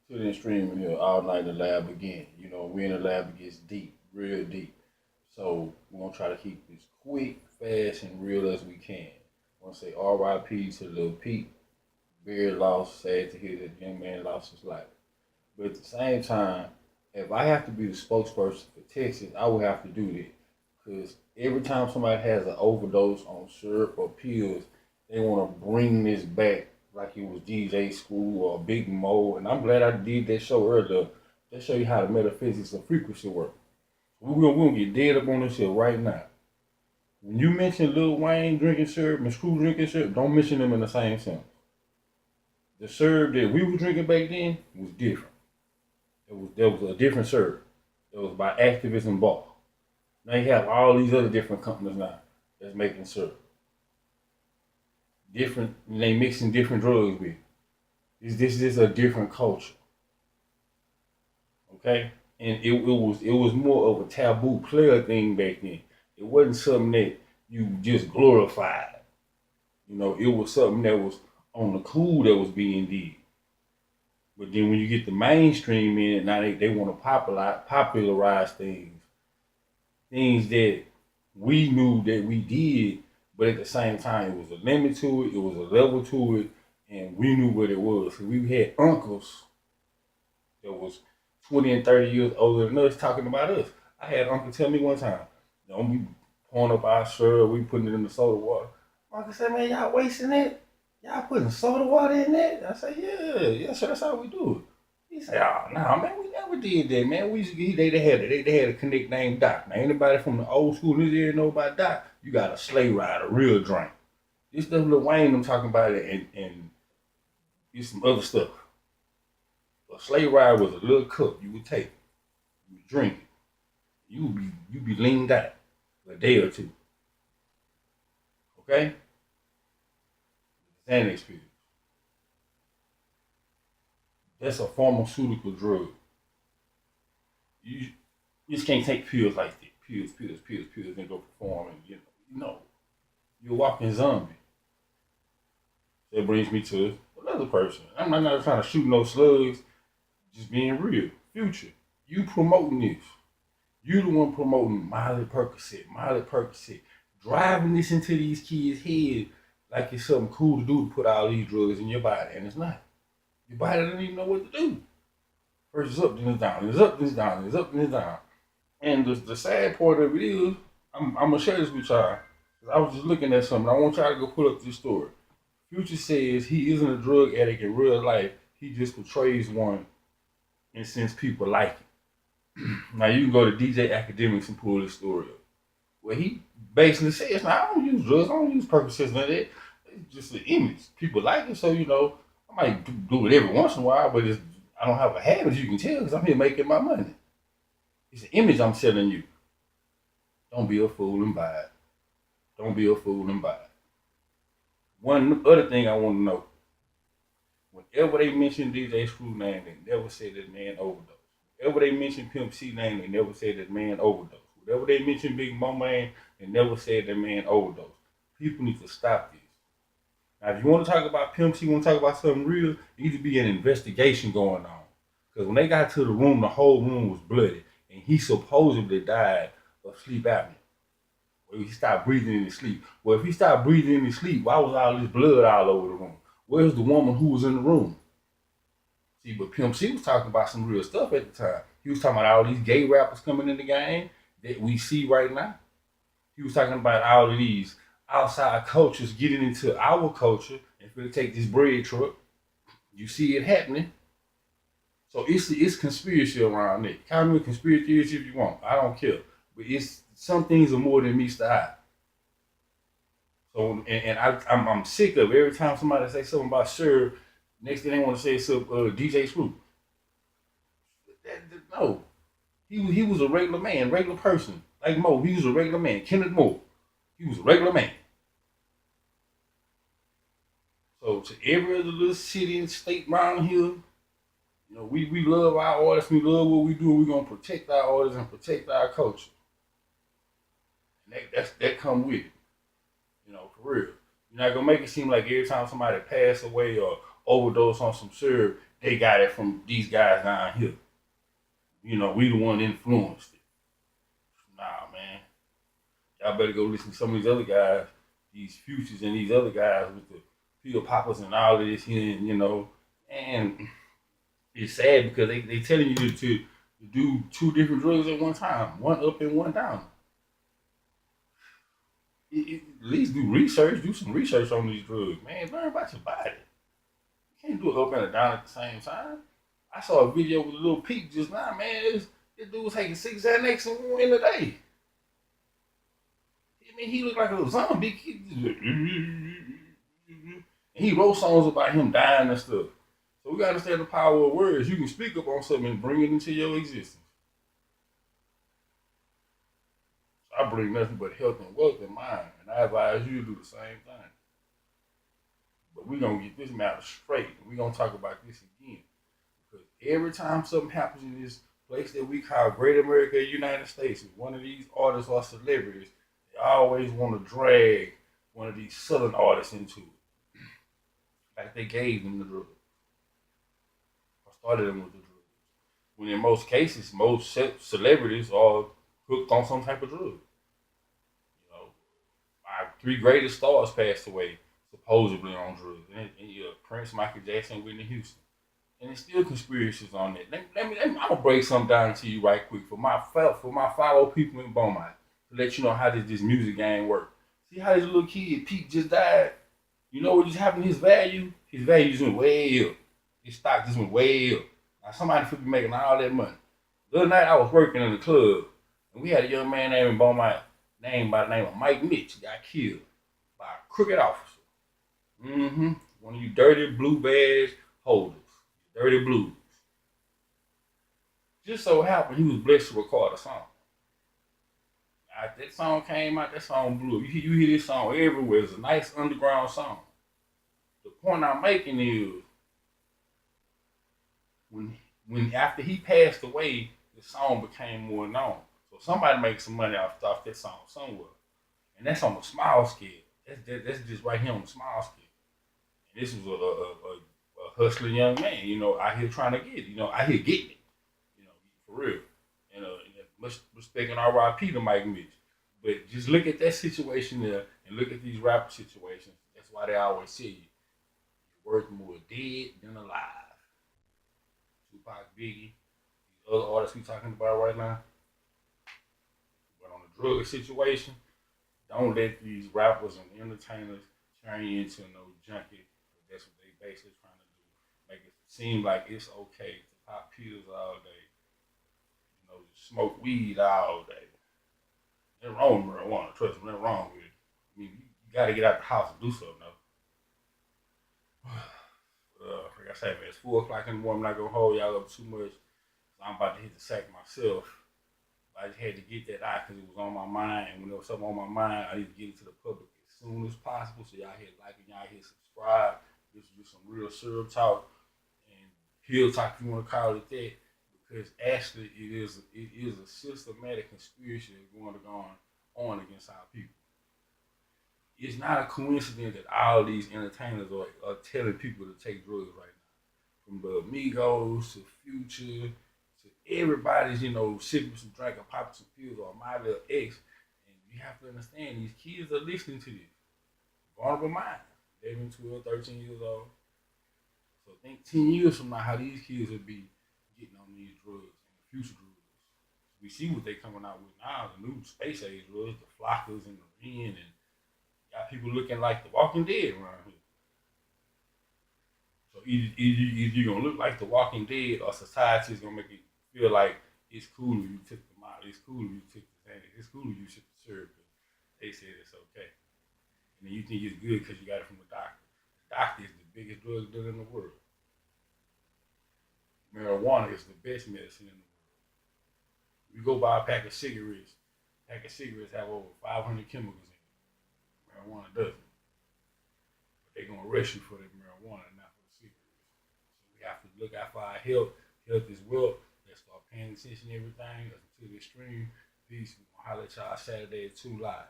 To the extreme in here all night in the lab again. We in the lab, it gets deep, real deep. So we're gonna try to keep this quick, fast, and real as we can. I want to say R.I.P. to Lil Pete. Very lost, sad to hear that young man lost his life. But at the same time, if I have to be the spokesperson for Texas, I would have to do that. Because every time somebody has an overdose on syrup or pills, they want to bring this back like it was DJ School or Big Mo. And I'm glad I did that show earlier. That show you how the metaphysics of frequency work. We're gonna get dead up on this shit right now. When you mention Lil Wayne drinking syrup and Screw drinking syrup, don't mention them in the same sentence. The syrup that we were drinking back then was different. There was a different syrup. It was by Activism Bar. Now you have all these other different companies now that's making syrup. Different, they mixing different drugs with. This is a different culture, okay? And it was more of a taboo player thing back then. It wasn't something that you just glorified. It was something that was on the cool that was being did. But then when you get the mainstream in it, now they want to popularize things that we knew that we did, but at the same time, it was a limit to it, it was a level to it, and we knew what it was. So we had uncles that was 20 and 30 years older than us talking about us. I had uncle tell me one time, don't be pouring up our syrup, we putting it in the soda water. Uncle said, man, y'all wasting it? Y'all putting soda water in that? I said, yeah, sir, that's how we do it. He said, oh, nah, man, we never did that, man. We used to get, they had a connect named Doc. Now, anybody from the old school in this area know about Doc? You got a sleigh ride, a real drink. This stuff Lil Wayne, I'm talking about it, and it's some other stuff. A sleigh ride was a little cup you would take, you would drink it. You be leaned out a day or two, okay? An experience. That's a pharmaceutical drug. You, you just can't take pills like that. Pills, and go perform and you're a walking zombie. That brings me to another person. I'm not trying to shoot no slugs, just being real. Future, you promoting this. You the one promoting Miley Percocet, driving this into these kids' head like it's something cool to do to put all these drugs in your body, and it's not. Your body doesn't even know what to do. First it's up, then it's down, then it's up, then it's down, then it's up, then it's down. And the sad part of it is, I'm gonna share this with y'all. I was just looking at something. I want y'all to go pull up this story. Future says he isn't a drug addict in real life. He just portrays one, and since people like it. Now you can go to DJ Academics and pull this story up. Well, he basically says, "Now I don't use drugs. I don't use Percocets, none of that. It's just an image. People like it, so I might do it every once in a while, but I don't have a habit, as you can tell, because I'm here making my money. It's an image I'm selling you. Don't be a fool and buy it. Don't be a fool and buy it." One other thing I want to know: whenever they mention DJ Screw name, they never say that man overdosed. Whenever they mention Pimp C name, they never say that man overdosed. Whenever they mention Big Mo man, they never said that man overdosed. People need to stop this. Now, if you want to talk about Pimp C, you want to talk about something real, there needs to be an investigation going on. Because when they got to the room, the whole room was bloody, and he supposedly died of sleep apnea. Well, he stopped breathing in his sleep. Well, if he stopped breathing in his sleep, why was all this blood all over the room? Where's the woman who was in the room? See, but Pimp C was talking about some real stuff at the time. He was talking about all these gay rappers coming in the game that we see right now. He was talking about all of these outside cultures getting into our culture and going to take this bread truck. You see it happening. So it's conspiracy around it. Call me a conspiracy theorist if you want. I don't care. But it's some things are more than meets the eye. So I'm sick of every time somebody say something about Sir, next thing they want to say is DJ Screw. No, he was a regular man, regular person like Mo. He was a regular man. Kenneth Moore, he was a regular man. So to every other little city and state around here, we love our artists, we love what we do, we're gonna protect our artists and protect our culture. And that come with it. For real. You're not gonna make it seem like every time somebody pass away or overdose on some syrup, they got it from these guys down here. You know, we the one influenced it. Nah, man. Y'all better go listen to some of these other guys, these futures and these other guys with the pill poppers and all of this here, and, you know. And it's sad because they telling you to do two different drugs at one time, one up and one down. At least do research, do some research on these drugs, man. Learn about your body. You can't do it up and a down at the same time. I saw a video with a little peak just now, man. This dude was taking 6 Xanax in a day. I mean, he looked like a zombie. And he wrote songs about him dying and stuff. So we gotta understand the power of words. You can speak up on something and bring it into your existence. So I bring nothing but health and wealth in mind, and I advise you to do the same thing. But we're gonna get this matter straight, and we're gonna talk about this again. Because every time something happens in this place that we call Great America, United States, with one of these artists or celebrities, they always want to drag one of these Southern artists into it. Like they gave them the drugs, or started them with the drugs. When in most cases, most celebrities are hooked on some type of drug. You know, our three greatest stars passed away supposedly on drugs. And Prince, Michael Jackson, Whitney Houston. And there's still conspiracies on that. I'm gonna break something down to you right quick for my fellow people in Beaumont to let you know how this music game works. See how this little kid Pete just died. You know what just happened to his value? His value just went way up. His stock just went way up. Now somebody could be making all that money. The other night I was working in the club and we had a young man named in Beaumont named by the name of Mike Mitch got killed by a crooked officer. Mm-hmm. One of you dirty blue badge holders. Dirty Blues. Just so happened he was blessed to record a song. After that song came out, that song blew up. You hear this song everywhere. It's a nice underground song. The point I'm making is when after he passed away, the song became more known. So somebody makes some money off that song somewhere. And that's on a small scale. That's just right here on the small scale. And this was a hustling young man, you know, out here trying to get it, you know, out here getting it, you know, for real. And much respect and RIP to Mike Mitch. But just look at that situation there and look at these rapper situations. That's why they always say you're worth more dead than alive. Tupac, Biggie, these other artists we talking about right now. But on the drug situation, don't let these rappers and entertainers turn you into no junkie. That's what they basically trying to do. Make it seem like it's okay to pop pills all day, you know, smoke weed all day. Nothing wrong with marijuana, trust me, nothing wrong with it. I mean, you gotta get out the house and do something though. Like I said, man, it's 4 o'clock in the morning. I'm not gonna hold y'all up too much. I'm about to hit the sack myself. I just had to get that out because it was on my mind. And when there was something on my mind, I need to get it to the public as soon as possible. So y'all hit like and y'all hit subscribe. This is just some real syrup talk and hill talk if you want to call it that. Because actually it is a systematic conspiracy that's going to go on against our people. It's not a coincidence that all these entertainers are telling people to take drugs right now. From the Amigos to Future to everybody's, you know, sipping some drink or popping some pills or my little ex. And you have to understand these kids are listening to this. Vulnerable minds. 11, 12, 13 years old. So think 10 years from now how these kids will be getting on these drugs and the future drugs. We see what they coming out with now, the new space age drugs, the flockers and the ren, and got people looking like the Walking Dead around here. So either you're gonna look like the Walking Dead or society is gonna make it feel like it's cool if you took the model, it's cool if you took the Xanax, it's cool if you took the syrup, they said it's okay. And then you think it's good because you got it from a doctor. The doctor is the biggest drug dealer in the world. Marijuana is the best medicine in the world. You go buy a pack of cigarettes have over 500 chemicals in it. Marijuana doesn't. But they're going to arrest you for the marijuana, not for the cigarettes. So we have to look out for our health. Health is wealth. Let's start paying attention to everything. Until the extreme. Peace. We're going to holler at y'all Saturday at 2 live.